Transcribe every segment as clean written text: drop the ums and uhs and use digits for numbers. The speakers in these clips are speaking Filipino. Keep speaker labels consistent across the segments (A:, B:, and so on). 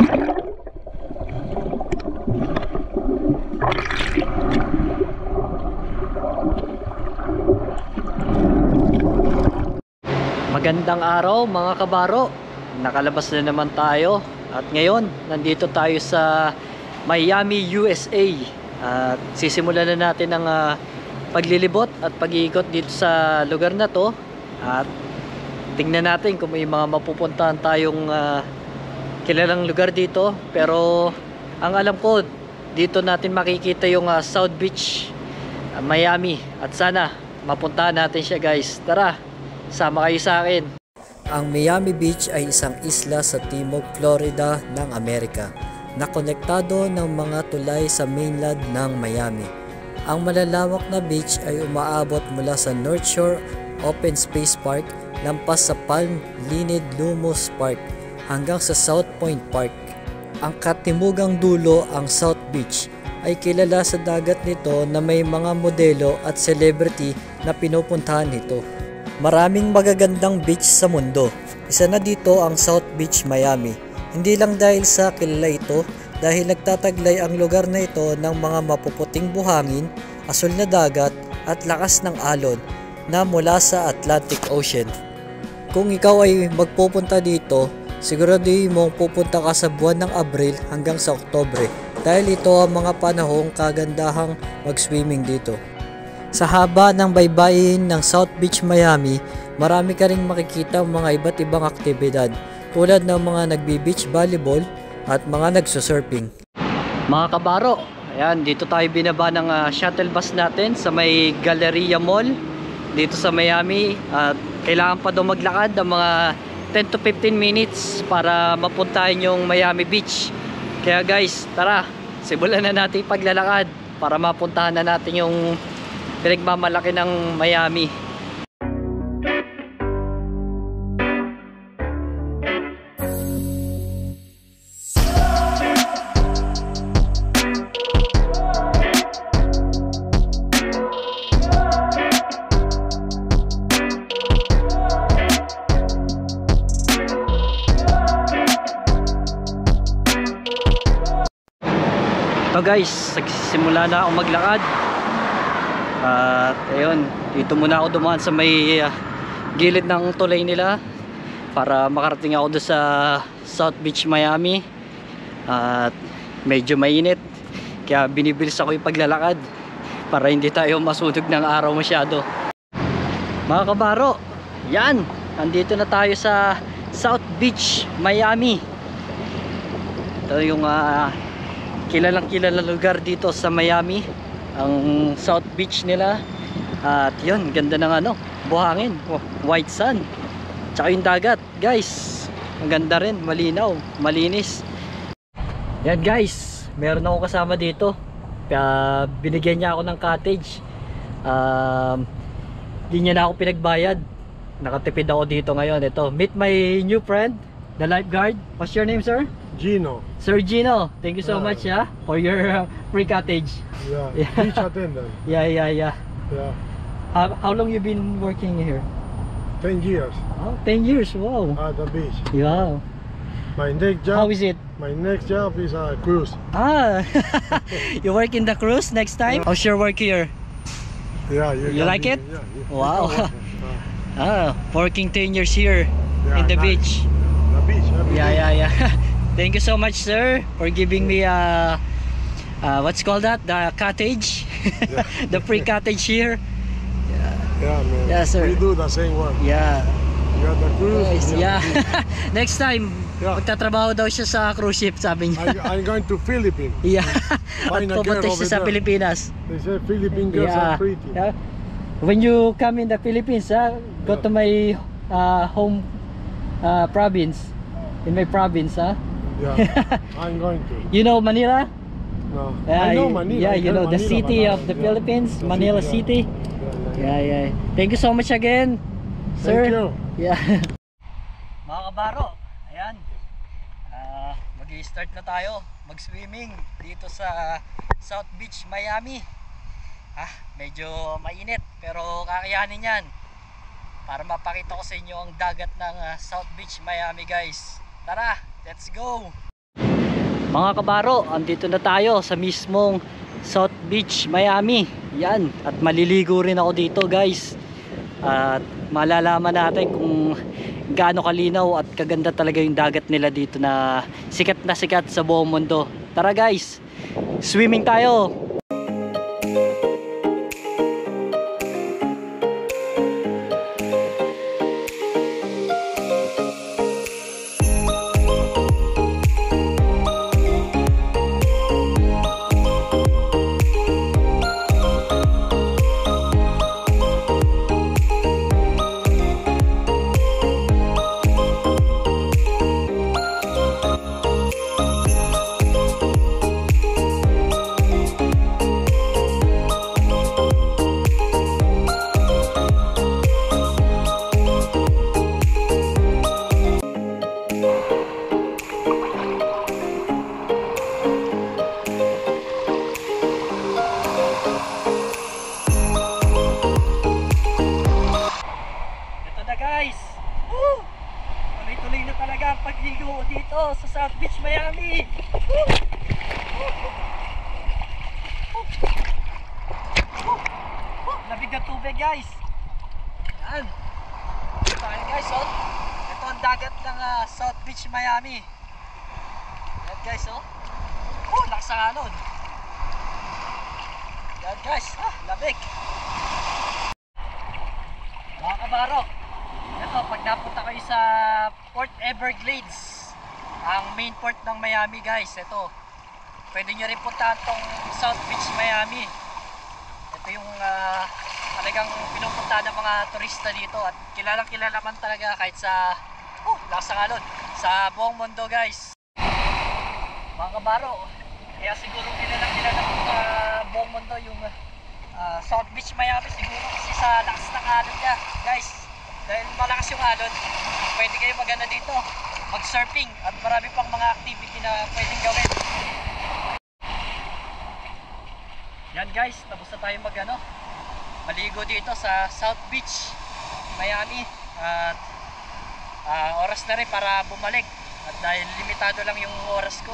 A: Magandang araw mga kabaro. Nakalabas na naman tayo. At ngayon, nandito tayo sa Miami, USA. At sisimulan na natin ang paglilibot at pag-iikot dito sa lugar na to. At tingnan natin kung may mga mapupuntahan tayong kilalang lugar dito. Pero ang alam ko, dito natin makikita yung South Beach, Miami. At sana mapuntahan natin siya, guys. Tara! Sama kayo sa akin. Ang Miami Beach ay isang isla sa timog Florida ng Amerika na konektado ng mga tulay sa mainland ng Miami. Ang malalawak na beach ay umaabot mula sa North Shore Open Space Park lampas sa Palm Lined Lumos Park hanggang sa South Point Park. Ang katimugang dulo, ang South Beach, ay kilala sa dagat nito na may mga modelo at celebrity na pinupuntahan nito. Maraming magagandang beach sa mundo. Isa na dito ang South Beach, Miami. Hindi lang dahil sa kilala ito, dahil nagtataglay ang lugar na ito ng mga mapuputing buhangin, asul na dagat at lakas ng alon na mula sa Atlantic Ocean. Kung ikaw ay magpupunta dito, siguraduhin mong pupunta ka sa buwan ng Abril hanggang sa Oktubre dahil ito ang mga panahong kagandahang mag-swimming dito. Sa haba ng baybayin ng South Beach, Miami, marami ka ring makikita mga iba't ibang aktibidad tulad ng mga nagbi-beach volleyball at mga nagsusurfing. Mga kabaro, ayan, dito tayo binaba ng shuttle bus natin sa may Galleria Mall dito sa Miami. At kailangan pa daw maglakad ng mga 10 to 15 minutes para mapuntahan yung Miami Beach. Kaya guys, tara, simulan na natin paglalakad para mapuntahan na natin yung pinagmamalaki ng Miami. So guys, simula na ako maglakad. At ayun, dito muna ako dumaan sa may gilid ng tulay nila para makarating ako doon sa South Beach, Miami. At medyo mainit, kaya binibilis ako yung paglalakad para hindi tayo masunog ng araw masyado. Mga kabaro, yan, nandito na tayo sa South Beach, Miami. Ito yung kilalang lugar dito sa Miami, ang South Beach nila. At yun, ganda ng buhangin, white sand, tsaka yung dagat guys, ang ganda rin, malinaw, malinis. Yan guys, meron ako kasama dito. Binigyan niya ako ng cottage. Di niya na ako pinagbayad, nakatipid ako dito ngayon. Ito, meet my new friend, the lifeguard. What's your name, sir?
B: Gino.
A: Sir Gino, thank you so much for your free cottage.
B: Yeah, beach attendant.
A: Yeah. How long you been working here?
B: 10 years.
A: Oh, 10 years, wow.
B: At the beach.
A: Yeah.
B: My next job.
A: How is it?
B: My next job is a cruise.
A: You work in the cruise next time? How's your work here?
B: Yeah,
A: you like it?
B: Yeah.
A: Wow. Working 10 years here in the
B: nice.
A: beach.
B: The beach.
A: Yeah. Thank you so much, sir, for giving me what's called that? The cottage.
B: Yeah.
A: The free cottage here.
B: Yeah, man.
A: Yeah, sir.
B: We do the same one.
A: Yeah.
B: You got the cruise.
A: Nice. Yeah.
B: The beach.
A: Next time, magtatrabaho daw siya sa cruise ship, sabi niya.
B: I'm going to Philippines.
A: Yeah. At
B: Find a girl
A: pupunta siya
B: over
A: sa
B: there.
A: Pilipinas.
B: They say Philippine girls are pretty.
A: Yeah. When you come in the Philippines, go to my home province. In my province,
B: Yeah, I'm going to.
A: You know Manila?
B: No. I know Manila.
A: Yeah, you know the
B: Manila,
A: city of the
B: yeah.
A: Philippines,
B: The
A: Manila
B: city,
A: City. Yeah. Thank you so much again, sir.
B: Thank you.
A: Yeah. Mga kabaro, ayan. Mag-i-start na tayo mag-swimming dito sa South Beach, Miami. Medyo mainit pero kakayanin yan para mapakita ko sa inyo ang dagat ng South Beach, Miami guys. Tara, let's go! Mga kabaro, andito na tayo sa mismong South Beach, Miami. Yan, at maliligo rin ako dito guys. At malalaman natin kung gaano kalinaw at kaganda talaga yung dagat nila dito na sikat sa buong mundo. Tara guys, swimming tayo! Guys, tuloy-tuloy na talaga ang pagligo dito sa South Beach, Miami. Labig na tubig guys. Yan. Yan guys, oh. Ito ang dagat ng South Beach, Miami. Yan guys, oh. Lakas ang alon. Yan guys, labig. Mga kabaro, ito, pag napunta kayo sa Port Everglades, ang main port ng Miami guys, ito, pwede nyo rin puntahan tong South Beach, Miami. Ito yung talagang pinupuntahan ng mga turista dito at kilalang kilala man talaga kahit sa lakas ng alon sa buong mundo guys. Mga kabaro, kaya siguro kilalang kilala sa buong mundo yung South Beach, Miami, siguro kasi sa lakas ng alon niya guys. Dahil malakas yung alon, pwede kayo magana dito, mag-surfing at marami pang mga activity na pwedeng gawin. Yan guys, tapos na tayo maligo dito sa South Beach, Miami. At oras na rin para bumalik. At dahil limitado lang yung oras ko,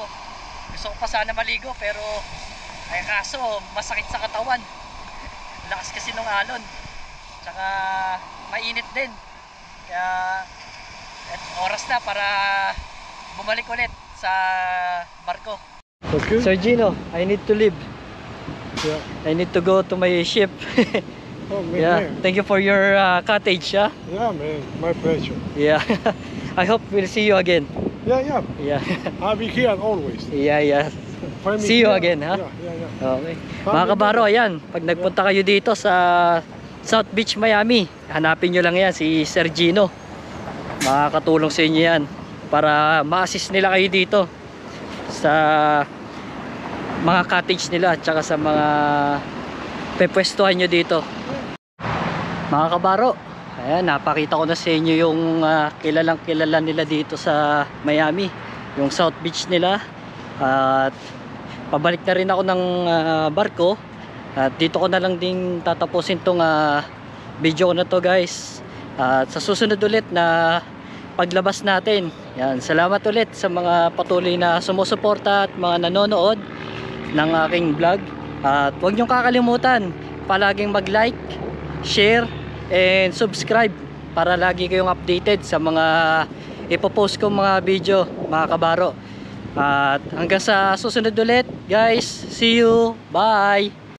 A: gusto ko pa sana maligo pero ay kaso masakit sa katawan. Lakas kasi nung alon. Tsaka mainit din. Kaya oras na para bumalik ulit sa barko.
B: Okay.
A: Sir Gino, I need to leave.
B: Yeah.
A: I need to go to my ship.
B: Oh, man,
A: Yeah,
B: man.
A: thank you for your cottage.
B: Yeah, man. My pleasure.
A: Yeah. I hope we'll see you again.
B: Yeah.
A: Yeah.
B: I'll be here always.
A: Yeah.
B: Find me
A: See you
B: here.
A: again, ha?
B: Yeah.
A: Okay. Mga kabaro, ayan, pag nagpunta kayo dito sa South Beach, Miami, hanapin nyo lang yan si Sir Gino. Makakatulong sa inyo yan para ma-assist nila kayo dito sa mga cottage nila at saka sa mga pepwestuhan nyo dito. Mga kabaro, ayan, napakita ko na sa inyo yung kilalang kilala nila dito sa Miami, yung South Beach nila. At pabalik na rin ako ng barko. At dito ko na lang din tatapusin tong video ko na to guys. At sa susunod ulit na paglabas natin, yan, salamat ulit sa mga patuloy na sumusuporta at mga nanonood ng aking vlog. At huwag niyong kakalimutan palaging mag-like, share, and subscribe para lagi kayong updated sa mga ipopost kong mga video, mga kabaro. At hanggang sa susunod ulit guys, see you, bye.